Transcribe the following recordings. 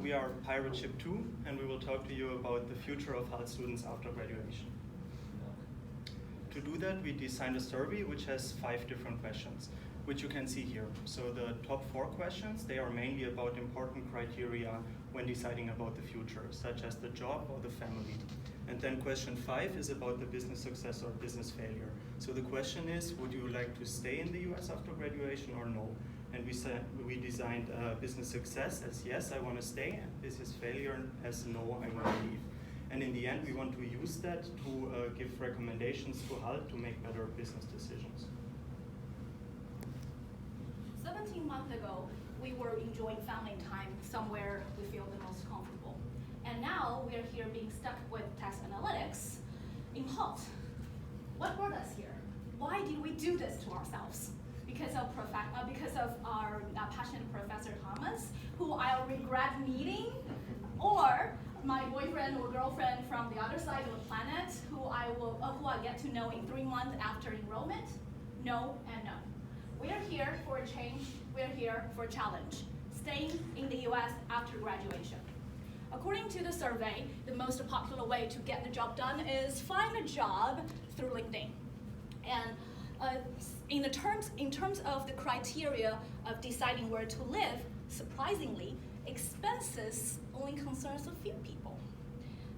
we are Pirate Ship 2, and we will talk to you about the future of Hult students after graduation. To do that, we designed a survey which has 5 different questions, which you can see here. So the top 4 questions, they are mainly about important criteria when deciding about the future, such as the job or the family. And then question 5 is about the business success or business failure. So the question is, would you like to stay in the US after graduation or no? And we designed business success as yes, I want to stay, and business failure as no, I want to leave. And in the end, we want to use that to give recommendations to Hult to make better business decisions. 17 months ago, we were enjoying family time somewhere we feel the most comfortable. And now we are here being stuck with test analytics in Hult. What brought us here? Why did we do this to ourselves? Because of our passionate Professor Thomas, who I'll regret meeting, or my boyfriend or girlfriend from the other side of the planet, who I get to know in 3 months after enrollment? No and no. We are here for a change. We are here for a challenge. Staying in the US after graduation. According to the survey, the most popular way to get the job done is find a job through LinkedIn. And in terms of the criteria of deciding where to live, surprisingly, expenses only concerns a few people.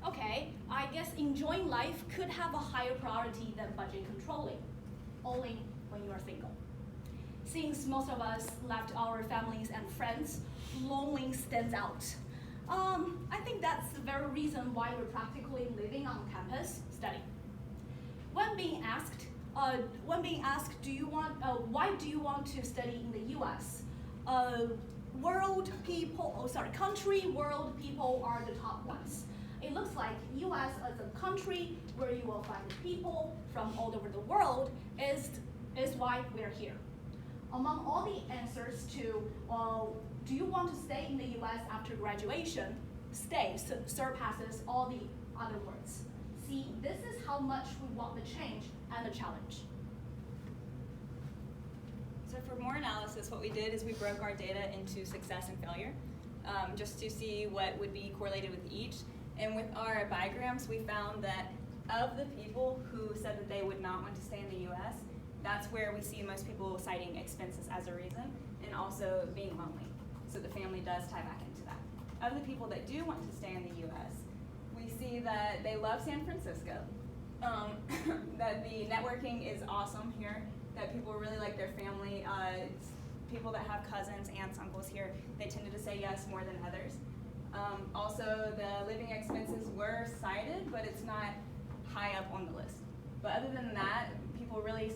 Okay, I guess enjoying life could have a higher priority than budget controlling, only when you are single. Since most of us left our families and friends, loneliness stands out. I think that's the very reason why we're practically living on campus studying. When being asked, why do you want to study in the U.S.? Country, world people are the top ones. It looks like U.S. as a country where you will find people from all over the world is why we're here. Among all the answers to, do you want to stay in the U.S. after graduation, stay surpasses all the other words. See, this is how much we want the change and the challenge. So for more analysis, what we did is we broke our data into success and failure, just to see what would be correlated with each. And with our diagrams, we found that of the people who said that they would not want to stay in the US, that's where we see most people citing expenses as a reason, and also being lonely. So the family does tie back into that. Of the people that do want to stay in the US, we see that they love San Francisco, that the networking is awesome here, that people really like their family. People that have cousins, aunts, uncles here, they tended to say yes more than others. Also, the living expenses were cited, but it's not high up on the list. But other than that, people really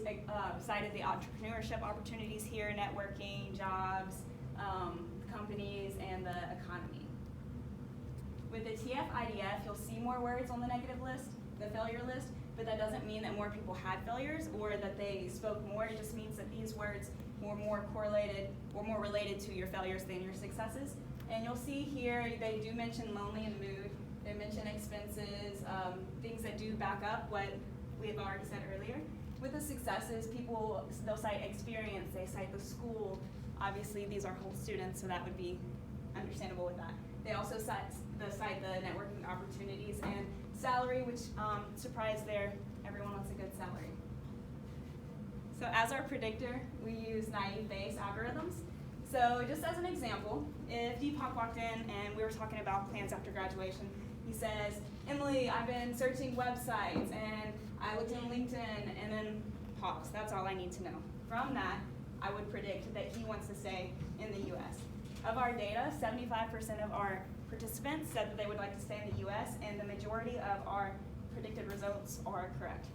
cited the entrepreneurship opportunities here, networking, jobs, companies, and the economy. With the TF-IDF, you'll see more words on the negative list, the failure list, but that doesn't mean that more people had failures or that they spoke more. It just means that these words were more correlated or more related to your failures than your successes. And you'll see here, they do mention lonely and mood. They mention expenses, things that do back up what we've already said earlier. With the successes, they'll cite experience, they cite the school. Obviously, these are Hult students, so that would be understandable with that. They also cite the networking opportunities and salary, which surprised there, everyone wants a good salary. So as our predictor, we use naive Bayes algorithms. So just as an example, if Deepak walked in and we were talking about plans after graduation, he says, Emily, I've been searching websites and I looked in LinkedIn, and then pause. That's all I need to know. From that, I would predict that he wants to stay in the US. Of our data, 75% of our participants said that they would like to stay in the US, and the majority of our predicted results are correct.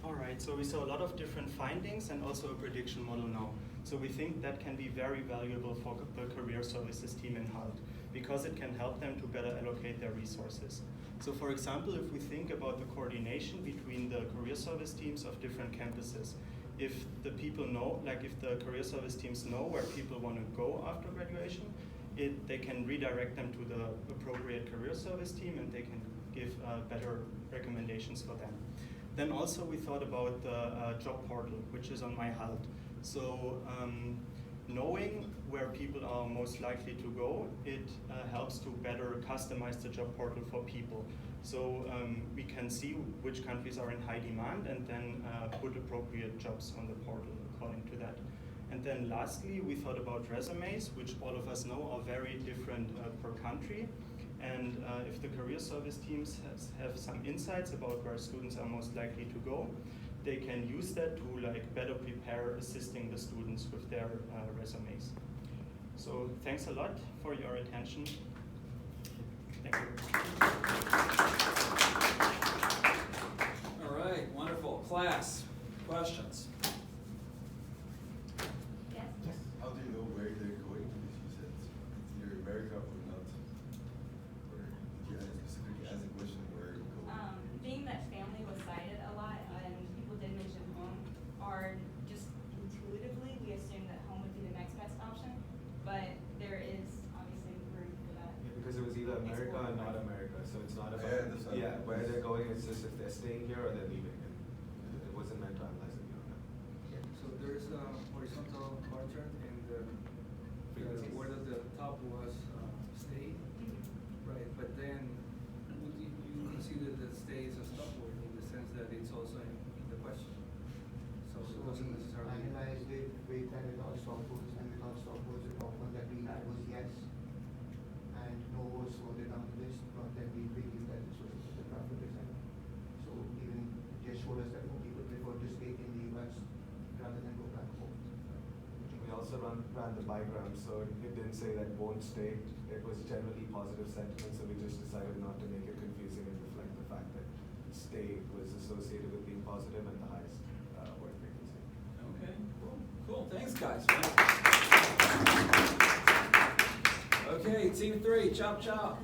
All right, so we saw a lot of different findings and also a prediction model now. So we think that can be very valuable for the career services team in Hult because it can help them to better allocate their resources. So for example, if we think about the coordination between the career service teams of different campuses, if the people know, like if the career service teams know where people want to go after graduation, they can redirect them to the appropriate career service team and they can give better recommendations for them. Then also we thought about the job portal, which is on my Hult. So knowing where people are most likely to go, it helps to better customize the job portal for people. So we can see which countries are in high demand and then put appropriate jobs on the portal according to that. And then lastly, we thought about resumes, which all of us know are very different per country. And if the career service teams have some insights about where students are most likely to go, they can use that to better prepare assisting the students with their resumes. So thanks a lot for your attention. Thank you. All right, wonderful. Class, questions? Yes? Yes. How do you know where they're going? If you said it's either America or not, or did you specifically ask a question where you go? Being that family was cited a lot and people did mention home, or just intuitively we assumed that home would be the next best option, but there is obviously room for that. Yeah, because it was either America or not America, so it's not about where they're going. It's just if they're staying here or they're leaving, and it wasn't meant to analyze it beyond that. So there's a horizontal bar chart, and Frequencies. where the top was stay, right? But then would you consider that stay is a stop word in the sense that it's also in the question? So it doesn't necessarily. Analyzed it with and without stop words, and without stop words, the top one that we had was yes, and no was further down the list, but then we believe that this was the graphic design. So even it just showed us that more people prefer to stay in the US rather than go back home. We also ran the bigram, so it didn't say that won't stay. It was generally positive sentiment, so we just decided not to make it confusing and reflect the fact that stay was associated with being positive and the highest word frequency. Okay, cool. Cool, thanks guys. Okay, team 3, chop chop.